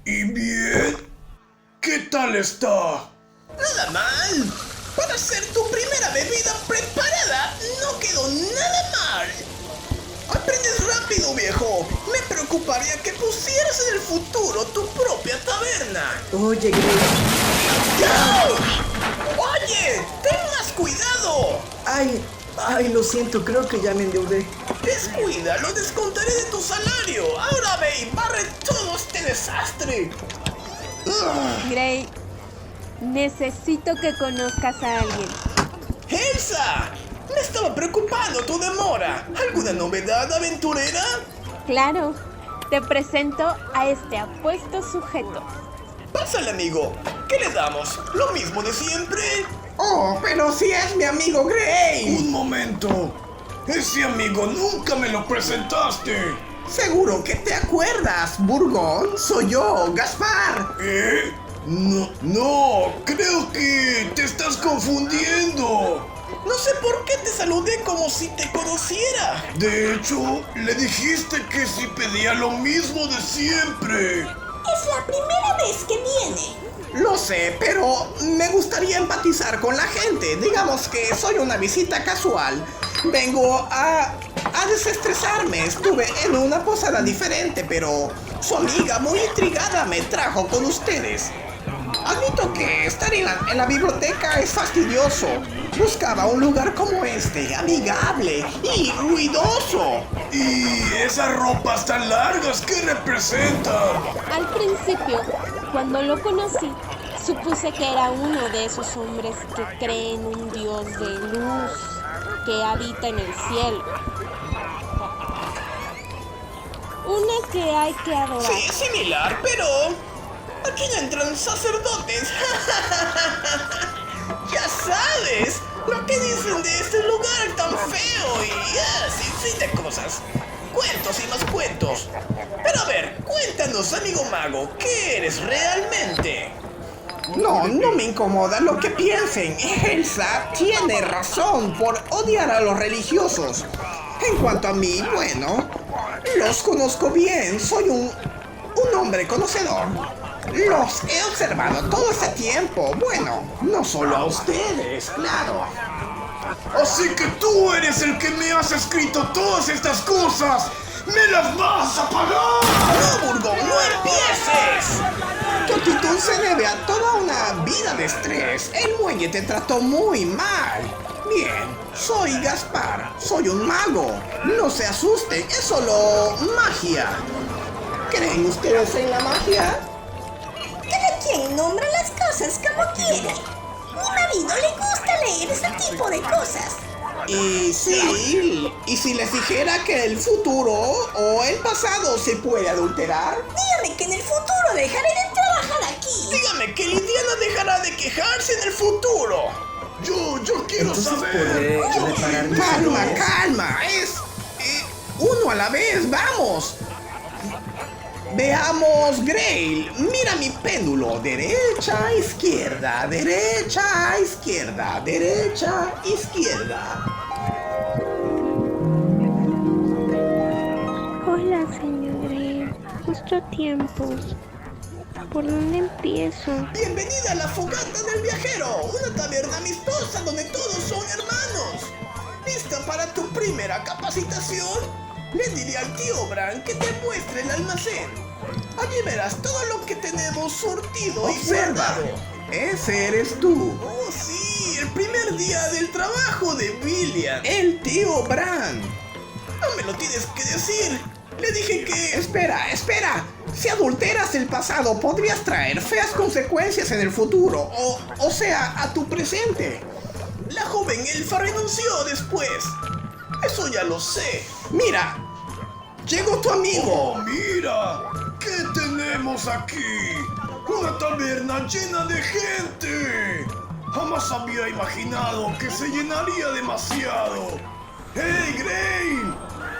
¿Y bien? ¿Qué tal está? Nada mal. Para ser tu primera bebida preparada, no quedó nada mal. Aprendes rápido, viejo. Me preocuparía que pusieras en el futuro tu propia taberna. Oye, Grace. ¡No! ¡Oye! ¡Ten más cuidado! Ay, lo siento, creo que ya me endeudé. Descuida, lo descontaré de tu salario. Ahora ve y barre todo este desastre. Gray, necesito que conozcas a alguien. ¡Elsa! Me estaba preocupando tu demora. ¿Alguna novedad, aventurera? Claro, te presento a este apuesto sujeto. Pásale, amigo. ¿Qué le damos? ¿Lo mismo de siempre? Oh, pero si es mi amigo Gray. Un momento. Ese amigo nunca me lo presentaste. Seguro que te acuerdas, Burgón. Soy yo, Gaspar. ¿Eh? No, creo que te estás confundiendo. No sé por qué te saludé como si te conociera. De hecho, le dijiste que si pedía lo mismo de siempre. Es la primera vez que viene. Lo sé, pero me gustaría empatizar con la gente. Digamos que soy una visita casual. Vengo a desestresarme. Estuve en una posada diferente, pero su amiga muy intrigada me trajo con ustedes. Admito que estar en la biblioteca es fastidioso. Buscaba un lugar como este, amigable y ruidoso. ¿Y esas ropas tan largas qué representan? Al principio, cuando lo conocí, supuse que era uno de esos hombres que creen un dios de luz que habita en el cielo. Una que hay que adorar. Sí, similar, pero aquí no entran sacerdotes. Ya sabes lo que dicen de este lugar tan feo y sin fin de cosas. Cuentos y más cuentos. Pero a ver, cuéntanos, amigo mago, ¿qué eres realmente? No me incomoda lo que piensen. Elsa tiene razón por odiar a los religiosos. En cuanto a mí, bueno, los conozco bien. Soy un hombre conocedor. Los he observado todo este tiempo. Bueno, no solo a ustedes, claro. Así que tú eres el que me has escrito todas estas cosas. ¡Me las vas a pagar! ¡No, Burgón, no empieces! Tu actitud se debe a toda una vida de estrés. El muelle te trató muy mal. Bien, soy Gaspar, soy un mago. No se asusten, es solo magia. ¿Creen ustedes en la magia? Cada quien nombra las cosas como quiere. Mi marido le gusta leer ese tipo de cosas. Y sí, y si les dijera que el futuro o el pasado se puede adulterar. Dígame que en el futuro dejaré de trabajar aquí. Dígame que Lidiana dejará de quejarse en el futuro. Yo quiero Entonces saber. podré reparar mi Calma, reloj. calma, es uno a la vez, vamos. Veamos, Grail, mira mi péndulo, derecha, izquierda, derecha, izquierda, derecha, izquierda. Hola, señor Gray. Justo a tiempo. ¿Por dónde empiezo? Bienvenida a la fogata del viajero, una taberna amistosa donde todos son hermanos. ¿Lista para tu primera capacitación? Le diré al tío Bran que te muestre el almacén. Allí verás todo lo que tenemos surtido y Observa, guardado. ese eres tú, Oh, sí, el primer día del trabajo de William. el tío Bran. No me lo tienes que decir. Le dije que... Espera. Si adulteras el pasado, podrías traer feas consecuencias en el futuro, o sea, a tu presente. La joven elfa renunció después. Eso ya lo sé. Mira, llegó tu amigo. Oh, mira, ¿qué tenemos aquí? Una taberna llena de gente. Jamás había imaginado que se llenaría demasiado. ¡Hey, Gray!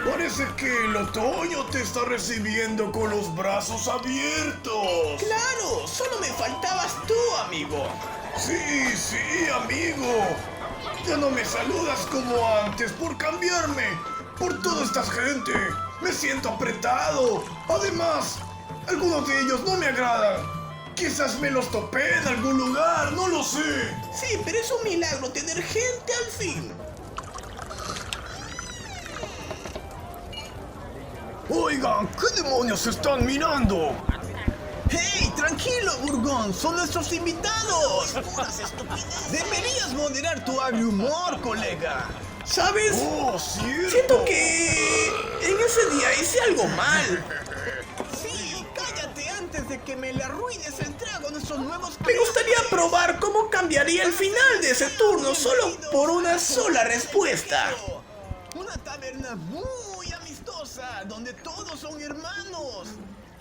Parece que el otoño te está recibiendo con los brazos abiertos. Claro, solo me faltabas tú, amigo. Sí, amigo. Ya no me saludas como antes por cambiarme por toda esta gente. Me siento apretado. Además, algunos de ellos no me agradan. Quizás me los topé en algún lugar, no lo sé. Sí, pero es un milagro tener gente al fin. Oigan, ¿qué demonios están mirando? ¡Hey, tranquilo, Burgón! ¡Son nuestros invitados! Deberías moderar tu agrio humor, colega. ¿Sabes? Oh, cierto. Siento que en ese día hice algo mal. Sí, cállate antes de que me le arruines el trago a nuestros nuevos... Me gustaría probar cómo cambiaría el final de ese turno solo por una sola respuesta. Una taberna muy amistosa, donde todos son hermanos.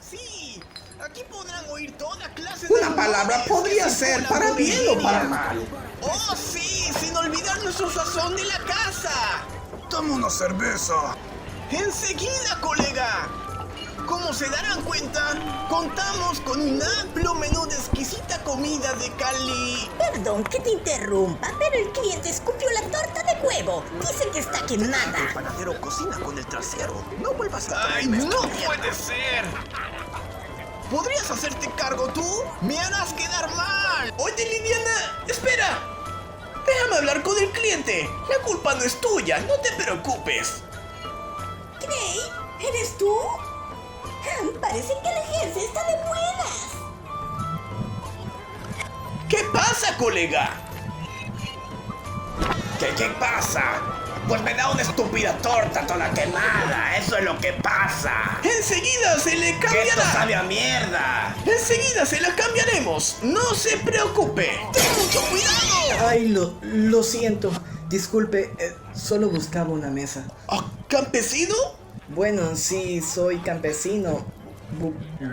Sí, aquí podrán oír toda clase de... Una palabra rumores podría que ser circulan para por bien o Iridia. para mal. Oh, sí, sin olvidar nuestro sazón de la casa. Dame una cerveza. Enseguida, colega. Como se darán cuenta, contamos con un amplio menú de exquisita comida de Cali. Perdón que te interrumpa, pero el cliente escupió la torta de huevo. Dice que está quemada. El panadero cocina con el trasero. No vuelvas a... ¡Ay, no puede ser! ¿Podrías hacerte cargo tú? ¡Me harás quedar mal! Oye, Liliana, espera. Déjame hablar con el cliente. La culpa no es tuya, no te preocupes. Gray, ¿eres tú? Parece que la agencia está de buenas. ¿Qué pasa, colega? ¿Qué pasa? Pues me da una estúpida torta toda quemada. Eso es lo que pasa. Enseguida se le ¡Que esto cambiará. sabe a mierda! Enseguida se la cambiaremos. No se preocupe. ¡Ten mucho cuidado! Ay, lo siento. Disculpe, solo buscaba una mesa. ¿Ah, campesino? Bueno, sí, soy campesino.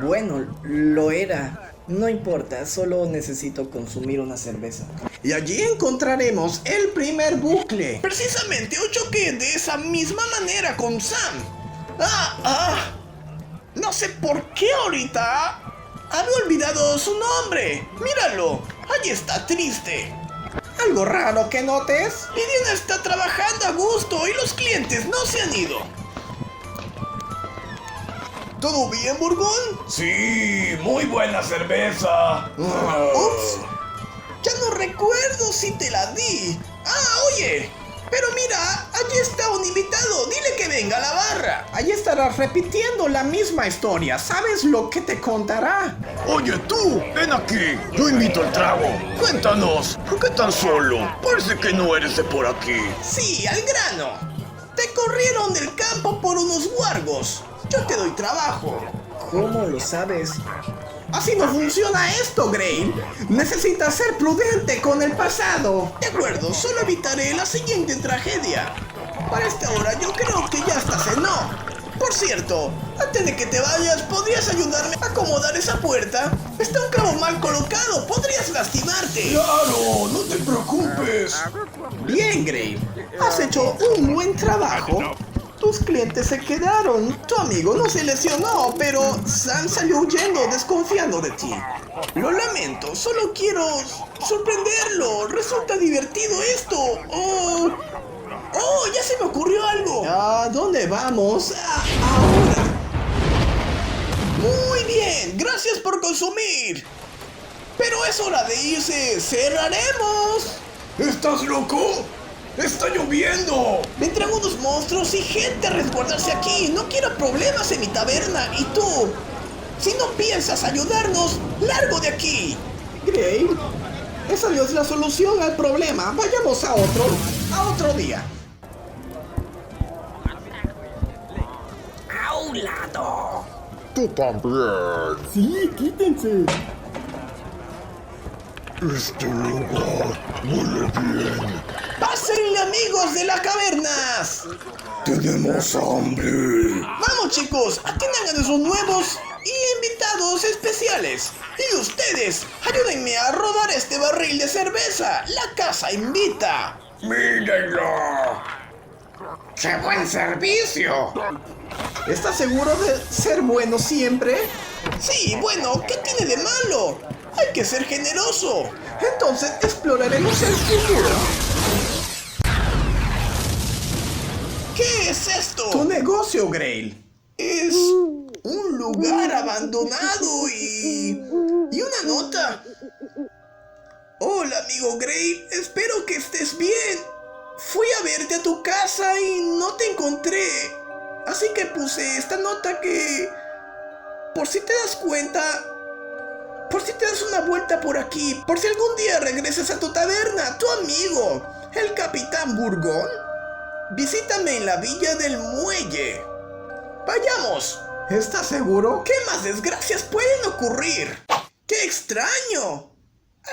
Bueno, lo era. No importa, solo necesito consumir una cerveza. Y allí encontraremos el primer bucle. Precisamente yo choqué de esa misma manera con Sam. No sé por qué ahorita había olvidado su nombre. Míralo, allí está triste. ¿Algo raro que notes? Liliana está trabajando a gusto y los clientes no se han ido. ¿Todo bien, Burgón? Sí, muy buena cerveza. Ups, ya no recuerdo si te la di. Oye, pero mira, allí está un invitado. Dile que venga a la barra. Allí estarás repitiendo la misma historia. ¿Sabes lo que te contará? Oye tú, ven aquí. Yo invito al trago. Cuéntanos, ¿por qué tan solo? Parece que no eres de por aquí. Sí, al grano. Te corrieron del campo por unos guargos. Yo te doy trabajo. ¿Cómo lo sabes? Así no funciona esto, Gray. Necesitas ser prudente con el pasado. De acuerdo, solo evitaré la siguiente tragedia. Para esta hora yo creo que ya hasta cenó. Por cierto, antes de que te vayas, ¿podrías ayudarme a acomodar esa puerta? Está un clavo mal colocado, podrías lastimarte. Claro, no te preocupes. Bien, Gray. Has hecho un buen trabajo. Tus clientes se quedaron. Tu amigo no se lesionó, pero Sam salió huyendo, desconfiando de ti. Lo lamento, solo quiero sorprenderlo. Resulta divertido esto. Oh, ya se me ocurrió algo. ¿A dónde vamos? Ahora. Muy bien, gracias por consumir. Pero es hora de irse. Cerraremos. ¿Estás loco? ¡Está lloviendo! Vendrán unos monstruos y gente a resguardarse aquí. No quiero problemas en mi taberna. Y tú, si no piensas ayudarnos, largo de aquí. Gray, esa no es la solución al problema. Vayamos a otro día. ¡A un lado! Tú también. Sí, quítense. Este lugar huele bien. ¡Pásenle, amigos de las cavernas! Tenemos hambre. Vamos, chicos, atiendan a nuestros nuevos y invitados especiales. Y ustedes, ayúdenme a rodar este barril de cerveza. La casa invita. ¡Mírenlo! ¡Qué buen servicio! ¿Estás seguro de ser bueno siempre? Sí, bueno, ¿qué tiene de malo? Hay que ser generoso. Entonces exploraremos el futuro. ¿Qué es esto? Tu negocio, Grail. Es un lugar abandonado y una nota. Hola, amigo Gray, espero que estés bien. Fui a verte a tu casa y no te encontré. Así que puse esta nota que, por si te das cuenta, por si te das una vuelta por aquí, por si algún día regresas a tu taberna, tu amigo, el Capitán Burgón, visítame en la Villa del Muelle. ¡Vayamos! ¿Estás seguro? ¿Qué más desgracias pueden ocurrir? ¡Qué extraño!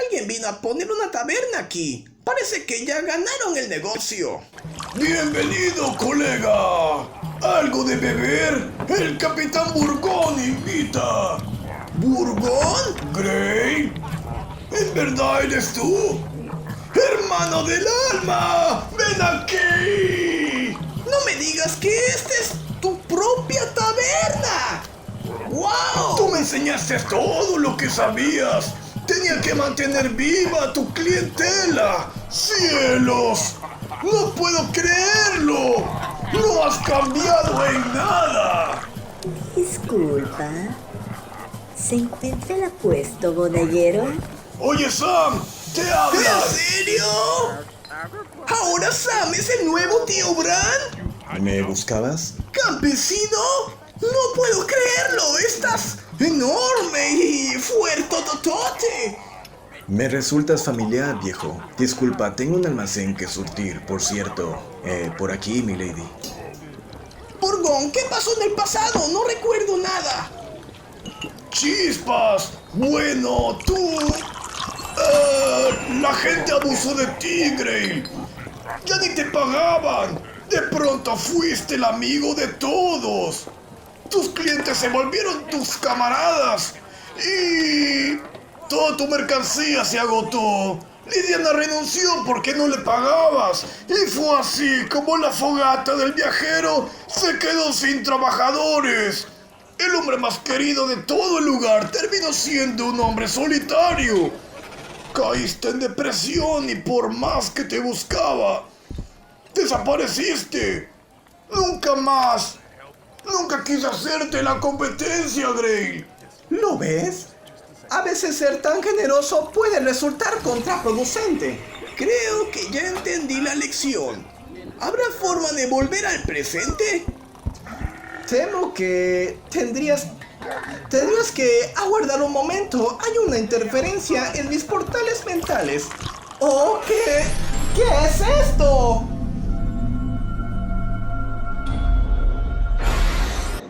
Alguien vino a poner una taberna aquí. Parece que ya ganaron el negocio. Bienvenido, colega. ¿Algo de beber? El Capitán Burgón invita. ¿Burgón? ¿Gray? ¿En verdad eres tú? ¡Hermano del alma! ¡Ven aquí! No me digas que esta es tu propia taberna. ¡Wow! Tú me enseñaste todo lo que sabías. Tenía que mantener viva tu clientela. ¡Cielos! ¡No puedo creerlo! ¡No has cambiado en nada! Disculpa. ¿Se encuentra el apuesto bodeguero? Oye, Sam, te ¿En hablas. serio? ¿Ahora Sam es el nuevo tío Bran? ¿Me buscabas? ¿Campesino? ¡No puedo creerlo! ¡Estás enorme y fuertototote! Me resultas familiar, viejo. Disculpa, tengo un almacén que surtir, por cierto. Por aquí, milady. Burgón, ¿qué pasó en el pasado? No recuerdo nada. ¡Chispas! Bueno, tú... la gente abusó de ti, Gray. Ya ni te pagaban. De pronto fuiste el amigo de todos. Tus clientes se volvieron tus camaradas. Y... toda tu mercancía se agotó. Lidiana renunció porque no le pagabas. Y fue así como la fogata del viajero se quedó sin trabajadores. El hombre más querido de todo el lugar terminó siendo un hombre solitario. Caíste en depresión y por más que te buscaba, desapareciste. Nunca más. Nunca quise hacerte la competencia, Gray. ¿Lo ves? A veces ser tan generoso puede resultar contraproducente. Creo que ya entendí la lección. ¿Habrá forma de volver al presente? Temo que tendrías que aguardar un momento. Hay una interferencia en mis portales mentales. ¿Oh, qué? ¿Qué es esto?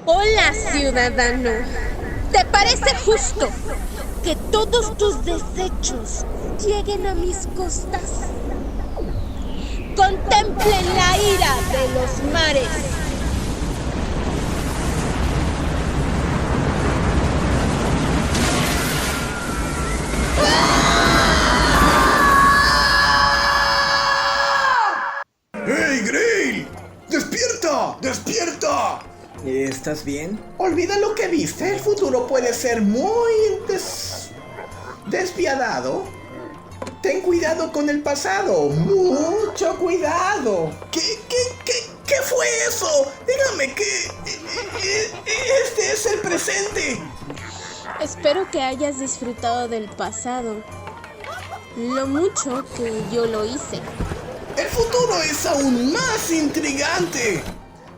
Hola, ciudadano. ¿Te parece justo que todos tus desechos lleguen a mis costas? Contemplen la ira de los mares. ¡Hey, Gray! ¡Despierta! ¡Despierta! ¿Estás bien? Olvida lo que viste. El futuro puede ser muy despiadado. Ten cuidado con el pasado. Mucho cuidado. ¿Qué fue eso? Dígame que... este es el presente. Espero que hayas disfrutado del pasado, lo mucho que yo lo hice. El futuro es aún más intrigante.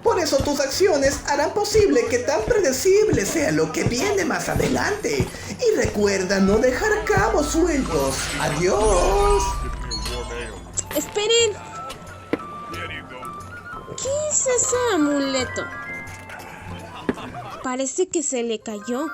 Por eso tus acciones harán posible que tan predecible sea lo que viene más adelante. Y recuerda no dejar cabos sueltos. Adiós. Esperen. ¿Qué es ese amuleto? Parece que se le cayó.